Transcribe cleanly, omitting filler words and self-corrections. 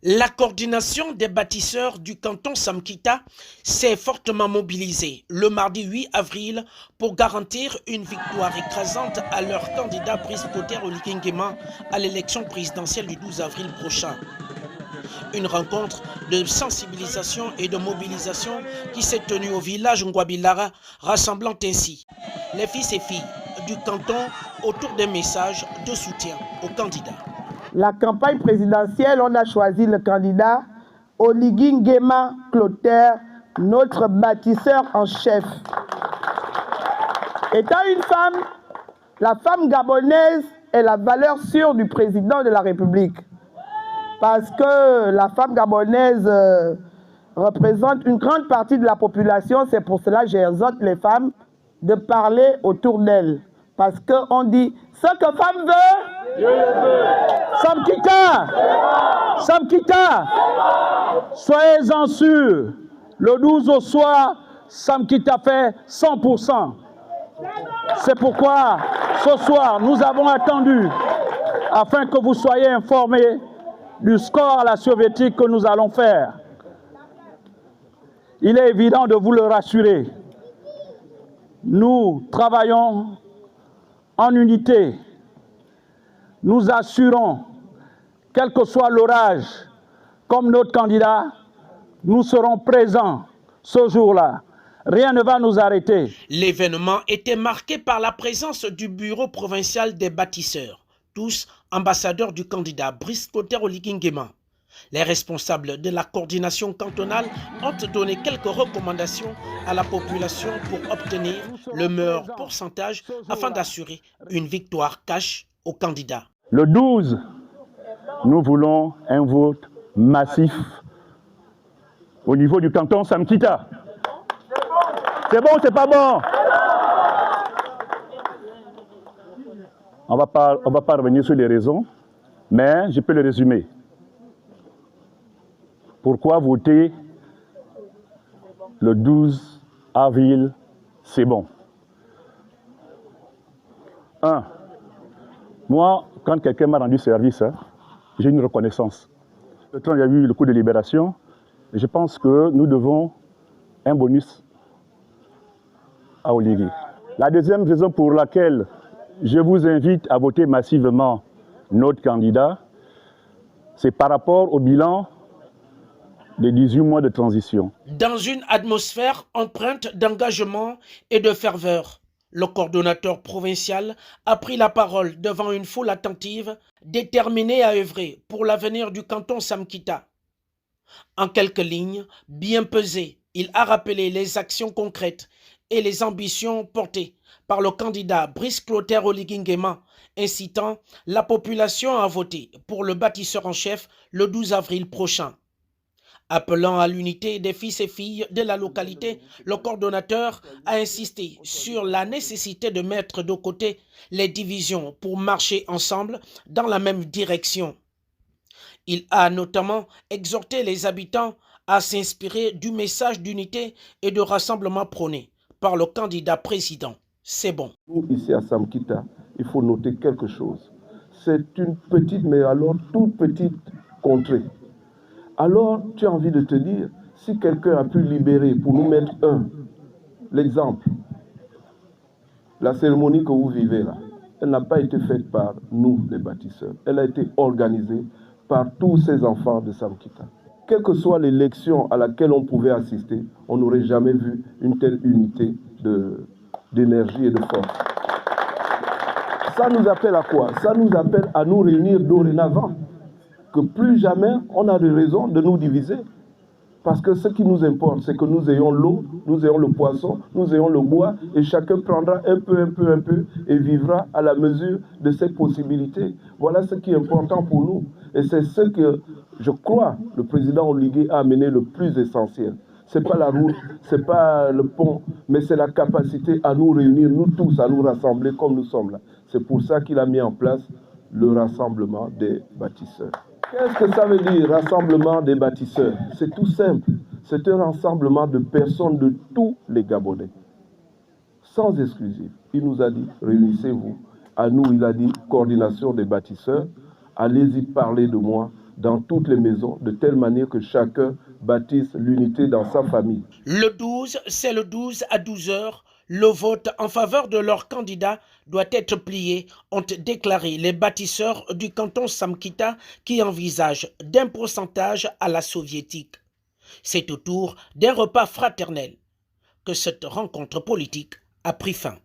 La coordination des bâtisseurs du canton Samkita s'est fortement mobilisée le mardi 8 avril pour garantir une victoire écrasante à leur candidat Brice Clotaire Oligui Nguema à l'élection présidentielle du 12 avril prochain. Une rencontre de sensibilisation et de mobilisation qui s'est tenue au village Ngwabilara, rassemblant ainsi les fils et filles du canton autour des messages de soutien aux candidats. La campagne présidentielle, on a choisi le candidat Oligui Nguema Clotaire, notre bâtisseur en chef. Étant une femme, la femme gabonaise est la valeur sûre du président de la République. Parce que la femme gabonaise représente une grande partie de la population, c'est pour cela que j'exhorte les femmes de parler autour d'elle. Parce qu'on dit, ce que femme veut, Dieu le veut. Samkita, soyez-en sûrs, le 12 au soir, Samkita fait 100%. C'est pourquoi, ce soir, nous avons attendu, afin que vous soyez informés du score à la soviétique que nous allons faire. Il est évident de vous le rassurer. Nous travaillons en unité. Nous assurons, quel que soit l'orage, comme notre candidat, nous serons présents ce jour-là. Rien ne va nous arrêter. L'événement était marqué par la présence du bureau provincial des bâtisseurs, tous ambassadeurs du candidat Brice Clotaire Oligui Nguema. Les responsables de la coordination cantonale ont donné quelques recommandations à la population pour obtenir le meilleur pourcentage afin d'assurer une victoire cash au candidat. Le 12, nous voulons un vote massif au niveau du canton Samkita. C'est bon, c'est pas bon? On va pas revenir sur les raisons, mais je peux le résumer. Pourquoi voter le 12 avril, c'est bon? Moi, quand quelqu'un m'a rendu service, j'ai une reconnaissance. Quand il y a eu le coup de libération, je pense que nous devons un bonus à Oligui. La deuxième raison pour laquelle je vous invite à voter massivement notre candidat, c'est par rapport au bilan des 18 mois de transition. Dans une atmosphère empreinte d'engagement et de ferveur, le coordonnateur provincial a pris la parole devant une foule attentive, déterminée à œuvrer pour l'avenir du canton Samkita. En quelques lignes, bien pesées, il a rappelé les actions concrètes et les ambitions portées par le candidat Brice Clotaire Oligui Nguema, incitant la population à voter pour le bâtisseur en chef le 12 avril prochain. Appelant à l'unité des fils et filles de la localité, le coordonnateur a insisté sur la nécessité de mettre de côté les divisions pour marcher ensemble dans la même direction. Il a notamment exhorté les habitants à s'inspirer du message d'unité et de rassemblement prôné par le candidat président. C'est bon. Nous, ici à Samkita, il faut noter quelque chose. C'est une petite, mais alors toute petite contrée. Alors, tu as envie de te dire, si quelqu'un a pu libérer pour nous mettre l'exemple, la cérémonie que vous vivez là, elle n'a pas été faite par nous, les bâtisseurs. Elle a été organisée par tous ces enfants de Samkita. Quelle que soit l'élection à laquelle on pouvait assister, on n'aurait jamais vu une telle unité d'énergie et de force. Ça nous appelle à quoi? Ça nous appelle à nous réunir dorénavant. Que plus jamais on a de raison de nous diviser. Parce que ce qui nous importe, c'est que nous ayons l'eau, nous ayons le poisson, nous ayons le bois, et chacun prendra un peu, et vivra à la mesure de ses possibilités. Voilà ce qui est important pour nous. Et c'est ce que, je crois, le président Oligui a amené le plus essentiel. Ce n'est pas la route, ce n'est pas le pont, mais c'est la capacité à nous réunir, nous tous, à nous rassembler comme nous sommes là. C'est pour ça qu'il a mis en place le rassemblement des bâtisseurs. Qu'est-ce que ça veut dire, rassemblement des bâtisseurs? C'est tout simple. C'est un rassemblement de personnes de tous les Gabonais, sans exclusive. Il nous a dit, réunissez-vous. À nous, il a dit, coordination des bâtisseurs. Allez-y parler de moi. dans toutes les maisons, de telle manière que chacun bâtisse l'unité dans sa famille. Le 12, c'est le 12 à 12 heures. Le vote en faveur de leur candidat doit être plié, ont déclaré les bâtisseurs du canton Samkita qui envisagent d'un pourcentage à la soviétique. C'est autour d'un repas fraternel que cette rencontre politique a pris fin.